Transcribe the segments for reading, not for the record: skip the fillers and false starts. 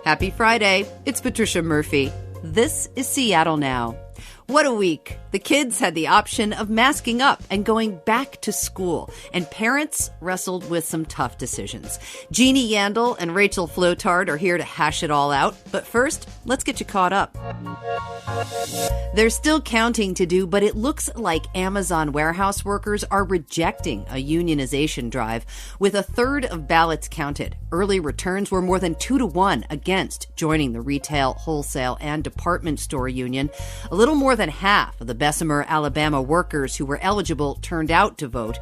Happy Friday. It's Patricia Murphy. This is Seattle Now. What a week. The kids had the option of masking up and going back to school, and parents wrestled with some tough decisions. Jeannie Yandel and Rachel Flotard are here to hash it all out. But first, let's get you caught up. There's still counting to do, but it looks like Amazon warehouse workers are rejecting a unionization drive, with a third of ballots counted. Early returns were more than 2-1 against joining the retail, wholesale, and department store union. A little more than half of the Bessemer, Alabama workers who were eligible turned out to vote.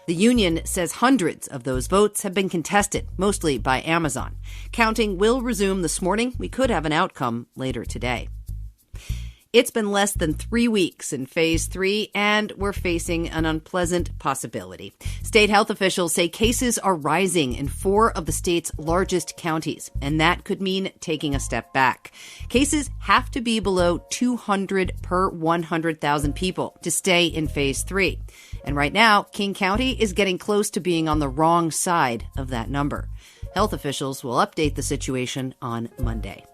The union says hundreds of those votes have been contested, mostly by Amazon. Counting will resume this morning. We could have an outcome later today. It's been less than 3 weeks in Phase 3, and we're facing an unpleasant possibility. State health officials say cases are rising in 4 of the state's largest counties, and that could mean taking a step back. Cases have to be below 200 per 100,000 people to stay in Phase 3. And right now, King County is getting close to being on the wrong side of that number. Health officials will update the situation on Monday.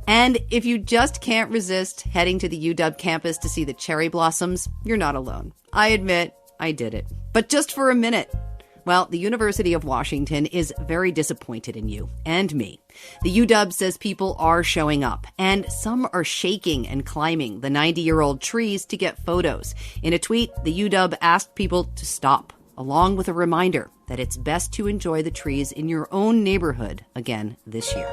And if you just can't resist heading to the UW campus to see the cherry blossoms, you're not alone. I admit, I did it. But just for a minute. Well, the University of Washington is very disappointed in you and me. The UW says people are showing up, and some are shaking and climbing the 90-year-old trees to get photos. In a tweet, the UW asked people to stop, along with a reminder that it's best to enjoy the trees in your own neighborhood again this year.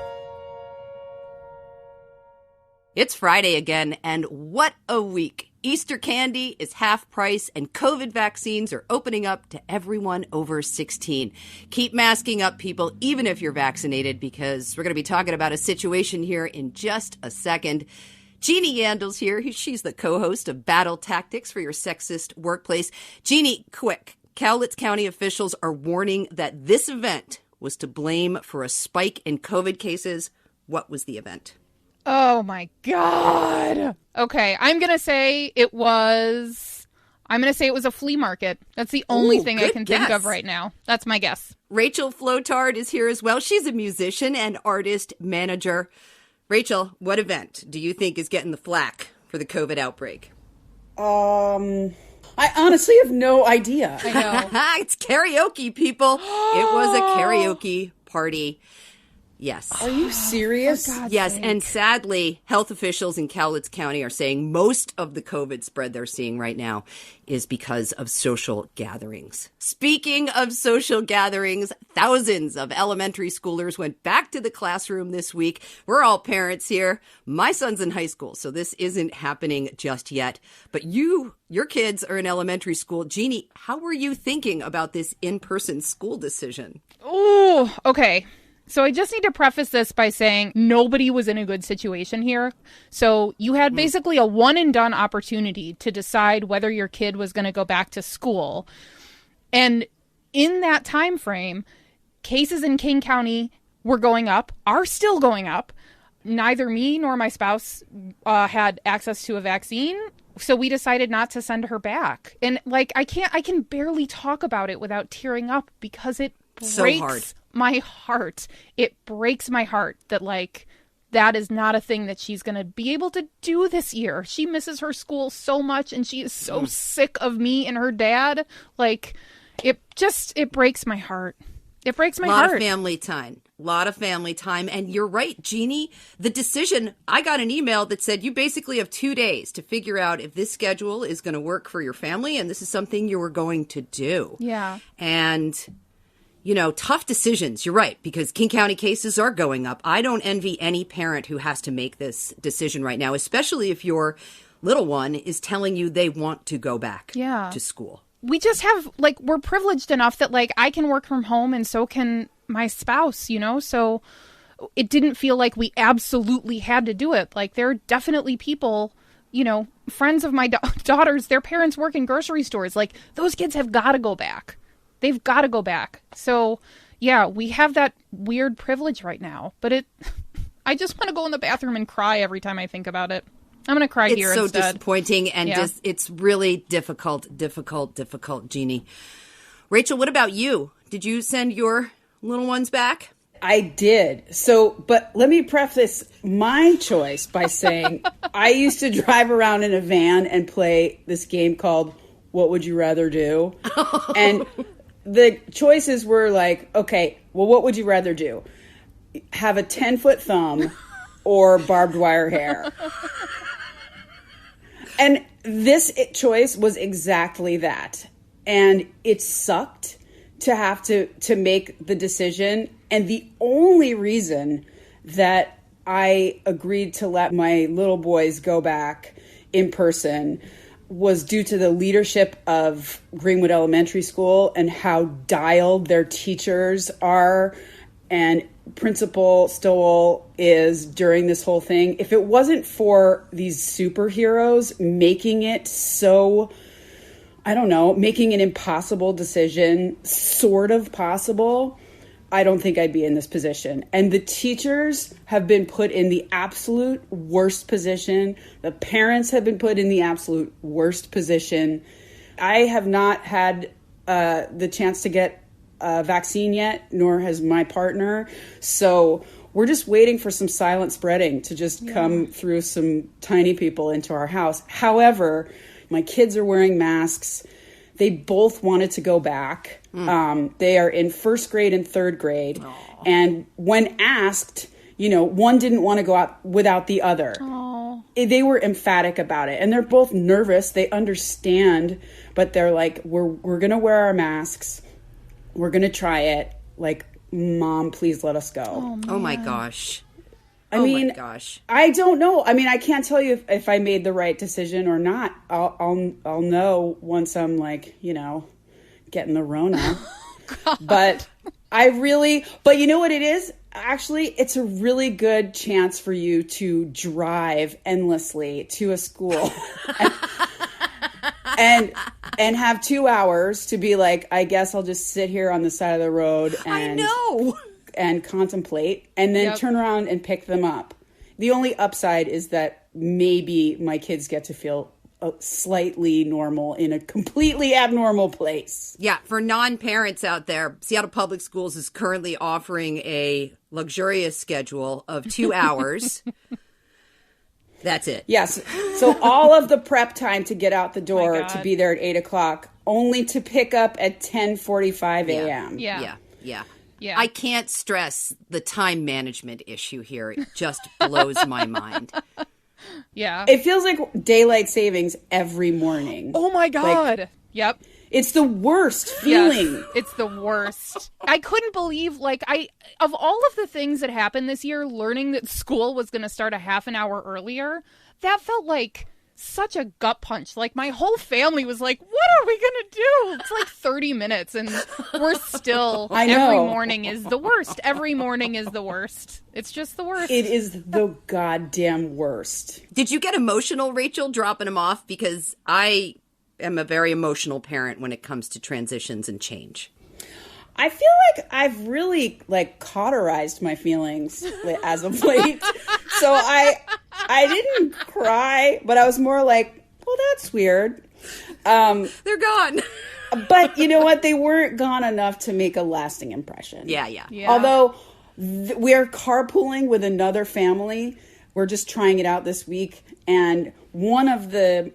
It's Friday again, and what a week. Easter candy is half price, and COVID vaccines are opening up to everyone over 16. Keep masking up, people, even if you're vaccinated, because we're going to be talking about a situation here in just a second. Jeannie Yandel's here. She's the co-host of Battle Tactics for Your Sexist Workplace. Jeannie, quick. Cowlitz County officials are warning that this event was to blame for a spike in COVID cases. What was the event? Oh, my God. Okay, I'm going to say it was a flea market. That's the only thing I can think of right now. That's my guess. Rachel Flotard is here as well. She's a musician and artist manager. Rachel, what event do you think is getting the flack for the COVID outbreak? I honestly have no idea. I know. It's karaoke, people. It was a karaoke party. Yes. Are you serious? Yes, and sadly, health officials in Cowlitz County are saying most of the COVID spread they're seeing right now is because of social gatherings. Speaking of social gatherings, thousands of elementary schoolers went back to the classroom this week. We're all parents here. My son's in high school, so this isn't happening just yet. But your kids are in elementary school. Jeannie, how were you thinking about this in-person school decision? Oh, okay. So I just need to preface this by saying nobody was in a good situation here. So you had basically a one and done opportunity to decide whether your kid was going to go back to school. And in that time frame, cases in King County were going up, are still going up. Neither me nor my spouse had access to a vaccine. So we decided not to send her back. And I can barely talk about it without tearing up because it breaks my heart. It breaks my heart that that is not a thing that she's going to be able to do this year. She misses her school so much, and she is so sick of me and her dad. It breaks my heart. It breaks my heart. A lot of family time. And you're right, Jeannie, the decision, I got an email that said you basically have 2 days to figure out if this schedule is going to work for your family, and this is something you were going to do. Yeah. And tough decisions. You're right, because King County cases are going up. I don't envy any parent who has to make this decision right now, especially if your little one is telling you they want to go back to school. We just have, we're privileged enough that, I can work from home and so can my spouse, so it didn't feel like we absolutely had to do it. There are definitely people, friends of my daughters, their parents work in grocery stores. Those kids have got to go back. They've got to go back. So, yeah, we have that weird privilege right now. But I just want to go in the bathroom and cry every time I think about it. I'm going to cry here instead. It's so disappointing, and it's really difficult, Jeannie. Rachel, what about you? Did you send your little ones back? I did. So, but let me preface my choice by saying I used to drive around in a van and play this game called What Would You Rather Do? And the choices were like, okay, well, what would you rather do? Have a 10-foot thumb or barbed wire hair? And this choice was exactly that. And it sucked to have to make the decision. And the only reason that I agreed to let my little boys go back in person was due to the leadership of Greenwood Elementary School and how dialed their teachers are and Principal Stowell is during this whole thing. If it wasn't for these superheroes making it so, I don't know, making an impossible decision sort of possible, I don't think I'd be in this position. And the teachers have been put in the absolute worst position. The parents have been put in the absolute worst position. I have not had the chance to get a vaccine yet, nor has my partner. So we're just waiting for some silent spreading to just come through some tiny people into our house. However, my kids are wearing masks. They both wanted to go back. They are in first grade and third grade. Aww. And when asked, one didn't want to go out without the other. Aww. They were emphatic about it. And they're both nervous. They understand, but they're like, we're going to wear our masks. We're going to try it. Like, Mom, please let us go. Oh my gosh. I mean, my gosh. I don't know. I mean, I can't tell you if I made the right decision or not. I'll know once I'm getting the Rona. But but you know what it is? Actually, it's a really good chance for you to drive endlessly to a school and have 2 hours to be like, I guess I'll just sit here on the side of the road and contemplate, and then turn around and pick them up. The only upside is that maybe my kids get to feel slightly normal in a completely abnormal place. Yeah, for non-parents out there, Seattle Public Schools is currently offering a luxurious schedule of 2 hours. That's it. Yes. So all of the prep time to get out the door to be there at 8 o'clock, only to pick up at 10:45 a.m. Yeah. I can't stress the time management issue here. It just blows my mind. Yeah. It feels like daylight savings every morning. Oh my God. Yep. It's the worst feeling. Yes, it's the worst. I couldn't believe, of all of the things that happened this year, learning that school was going to start a half an hour earlier, that felt like such a gut punch. Like, my whole family was like, what are we going to do? It's like 30 minutes and we're still, I know. Every morning is the worst. Every morning is the worst. It's just the worst. It is the goddamn worst. Did you get emotional, Rachel, dropping them off? Because I am a very emotional parent when it comes to transitions and change. I feel like I've really cauterized my feelings as of late. So I didn't cry, but I was more like, well, that's weird. They're gone. But you know what? They weren't gone enough to make a lasting impression. Yeah. Although we are carpooling with another family. We're just trying it out this week. And one of the,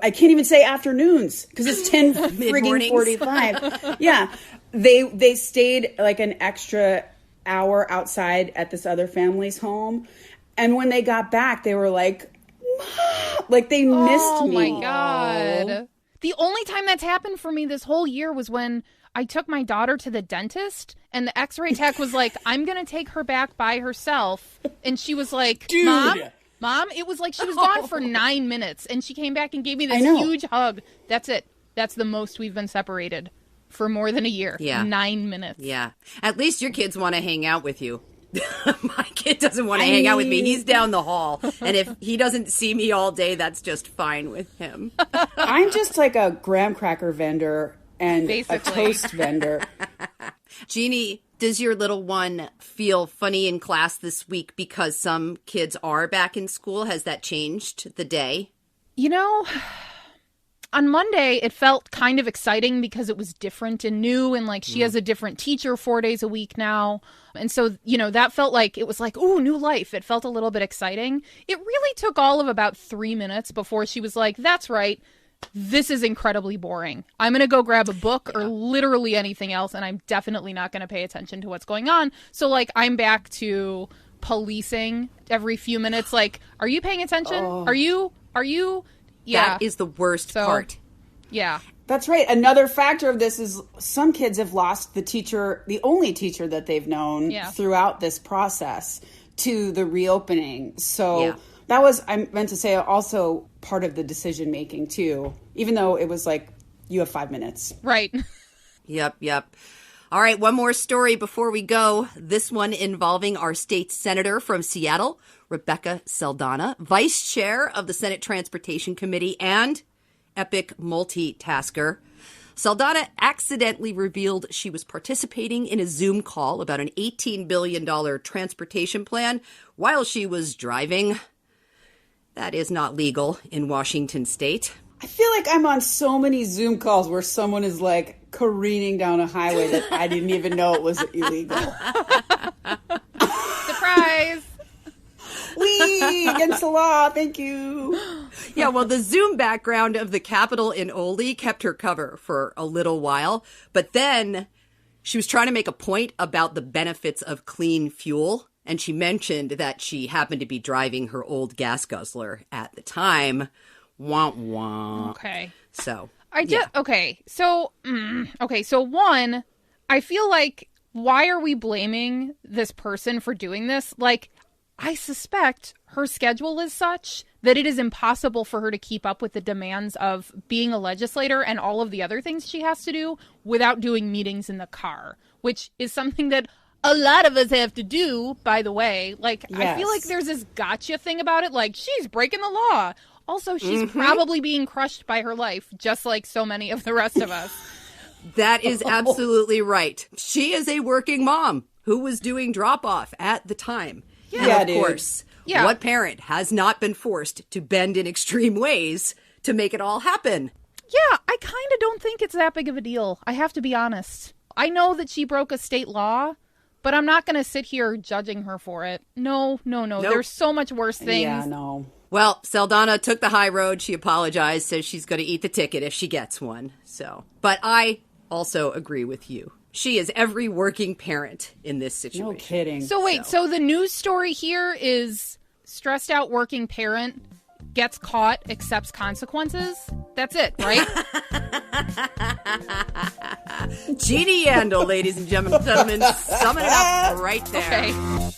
I can't even say afternoons because it's 10:45. Yeah. They stayed an extra hour outside at this other family's home. And when they got back, they were like, Mom! They missed me. Oh my God. The only time that's happened for me this whole year was when I took my daughter to the dentist and the x-ray tech was like, I'm going to take her back by herself. And she was like, Dude. Mom, it was like she was gone for 9 minutes and she came back and gave me this huge hug. That's it. That's the most we've been separated for more than a year. Yeah. 9 minutes. Yeah. At least your kids want to hang out with you. My kid doesn't want to hang out with me. He's down the hall. And if he doesn't see me all day, that's just fine with him. I'm just like a graham cracker vendor and a toast vendor. Jeannie, does your little one feel funny in class this week because some kids are back in school? Has that changed the day? on Monday, it felt kind of exciting because it was different and new, and like she has a different teacher 4 days a week now. And so, you know, that felt like it was like, ooh, new life. It felt a little bit exciting. It really took all of about 3 minutes before she was like, that's right. This is incredibly boring. I'm going to go grab a book or literally anything else, and I'm definitely not going to pay attention to what's going on. So, like, I'm back to policing every few minutes. Like, are you paying attention? Are you? Yeah. That is the worst part. Yeah. That's right. Another factor of this is some kids have lost the teacher, the only teacher that they've known throughout this process, to the reopening. So that was, I meant to say, also part of the decision making too, even though it was like, you have 5 minutes. Right. Yep. All right, one more story before we go. This one involving our state senator from Seattle, Rebecca Saldana, vice chair of the Senate Transportation Committee and epic multitasker. Saldana accidentally revealed she was participating in a Zoom call about an $18 billion transportation plan while she was driving. That is not legal in Washington state. I feel like I'm on so many Zoom calls where someone is like careening down a highway that I didn't even know it was illegal. Surprise! Whee! Against the law. Thank you. Yeah, well, the Zoom background of the Capitol in Oly kept her cover for a little while. But then she was trying to make a point about the benefits of clean fuel. And she mentioned that she happened to be driving her old gas guzzler at the time. Wah, wah. Okay. So, okay. So one, I feel like, why are we blaming this person for doing this? Like, I suspect her schedule is such that it is impossible for her to keep up with the demands of being a legislator and all of the other things she has to do without doing meetings in the car, which is something that a lot of us have to do, by the way. Like, I feel like there's this gotcha thing about it. Like, she's breaking the law. Also, she's probably being crushed by her life, just like so many of the rest of us. That is absolutely right. She is a working mom who was doing drop-off at the time. Yeah, and of course, what parent has not been forced to bend in extreme ways to make it all happen? Yeah, I kind of don't think it's that big of a deal. I have to be honest. I know that she broke a state law, but I'm not going to sit here judging her for it. No. Nope. There's so much worse things. Yeah, no. Well, Saldana took the high road. She apologized, says she's going to eat the ticket if she gets one. But I also agree with you. She is every working parent in this situation. No kidding. So wait, so the news story here is stressed out working parent gets caught, accepts consequences. That's it, right? Jeannie Yandel, ladies and gentlemen, summing it up right there. Okay.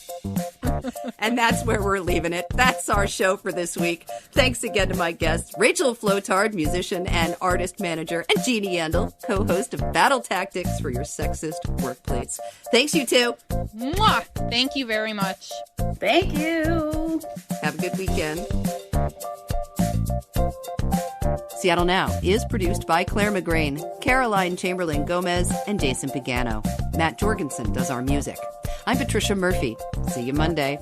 And that's where we're leaving it. That's our show for this week. Thanks again to my guests, Rachel Flotard, musician and artist manager, and Jeannie Yandel, co-host of Battle Tactics for Your Sexist Workplace. Thanks, you two. Mwah! Thank you very much. Thank you. Have a good weekend. Seattle Now is produced by Clare McGrane, Caroline Chamberlain Gomez, and Jason Pagano. Matt Jorgensen does our music. I'm Patricia Murphy. See you Monday.